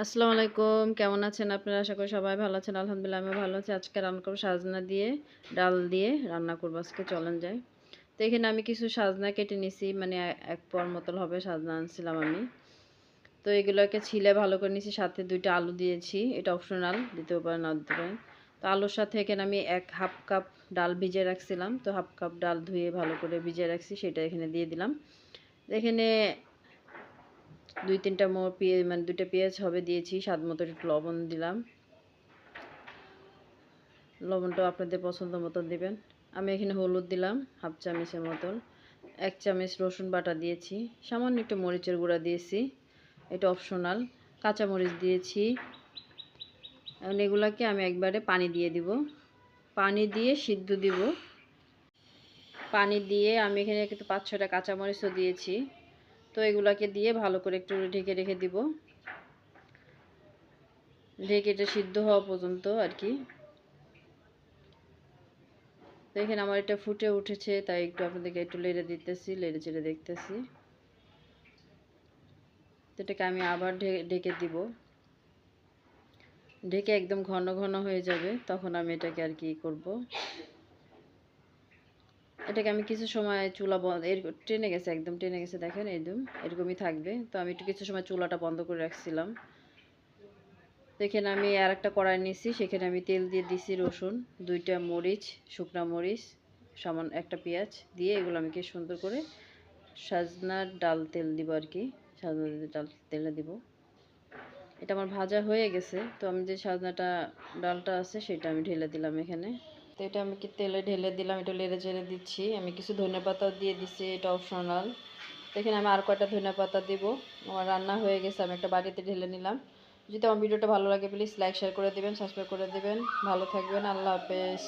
আসসালামু আলাইকুম। কেমন আছেন আপনারা? আশা করি সবাই ভালো আছেন। আলহামদুলিল্লাহ আমিও ভালো আছি। আজকে রান্না করব সাজনা দিয়ে, ডাল দিয়ে রান্না করব আজকে চলেন যাই। তো এখানে আমি কিছু সাজনা কেটে নিছি মানে ১ পোয়ার মতন হবে সাজনা আনছিলাম আমি। তো এগুলোকে ছিলে ভালো করে নিছি, সাথে ২ টা আলু দিয়েছি। এটা অপশনাল, দিতেও পারেন নাও দিতে পারেন। তো আলুর সাথে এখানে আমি ১/২ কাপ ডাল ভিজিয়ে রাখছিলাম। তো ১/২ কাপ ডাল ধুয়ে ভালো করে ভিজিয়ে রাখছি, সেটা এখানে দিয়ে দিলাম। এখানে ২-৩ টা মানে ২ টা পেঁয়াজ হবে দিয়েছি। স্বাদ মতো একটু লবণ দিলাম। লবণটাও আপনাদের পছন্দ মতো দিবেন। আমি এখানে হলুদ দিলাম 1/2 চামচের মতন। ১ চামচ রসুন বাটা দিয়েছি। সামান্য একটু মরিচের গুঁড়া দিয়েছি। এটা অপশনাল। কাঁচামরিচ দিয়েছি। এখন এগুলাকে আমি একবারে পানি দিয়ে দিব। পানি দিয়ে সিদ্ধ দিব। পানি দিয়ে আমি এখানে কিন্তু ৫-৬ টা কাঁচামরিচও দিয়েছি। তো এগুলাকে দিয়ে ভালো করে একটু ঢেকে রেখে দিব। ঢেকে এটা সিদ্ধ হওয়া পর্যন্ত আরকি। তো এখানে আমার এটা ফুটে উঠেছে, তাই একটু আপনাদেরকে একটু নেড়ে দিতেছি, নেড়ে চেড়ে দেখতেছি। তো এটাকে আমি আবার ঢেকে দিব। ঢেকে একদম ঘন ঘন হয়ে যাবে, তখন আমি এটাকে আর কি করব, এটাকে আমি কিছু সময় চুলা বন্ধ, টেনে গেছে, একদম টেনে গেছে, দেখেন একদম এরকমই থাকবে। তো আমি একটু কিছু সময় চুলাটা বন্ধ করে রাখছিলাম। তো এখানে আমি আর একটা কড়াই নিয়েছি, সেখানে আমি তেল দিয়ে দিছি, রসুন, 2 টা মরিচ, শুকনা মরিচ, সামান্য একটা পেঁয়াজ দিয়ে এগুলো আমি কি সুন্দর করে সাজনার ডাল তেল দিব আর কি, সাজনা ডাল তেলে দিব। এটা আমার ভাজা হয়ে গেছে। তো আমি যে সাজনাটা ডালটা আছে সেটা আমি ঢেলে দিলাম এখানে। তো এটা আমি কি তেলে ঢেলে দিলাম, এটা নেড়ে চেড়ে দিচ্ছি। আমি কিছু ধনেপাতাও দিয়ে দিচ্ছি, এটা অপশনাল। তো এখানে আমি আর কয়টা ধনেপাতা দিব। আমার রান্না হয়ে গেছে, আমি একটা বাটিতে ঢেলে নিলাম। যদি আমার ভিডিওটা ভালো লাগে প্লিজ লাইক শেয়ার করে দেবেন, সাবস্ক্রাইব করে দেবেন। ভালো থাকবেন, আল্লাহ হাফেজ।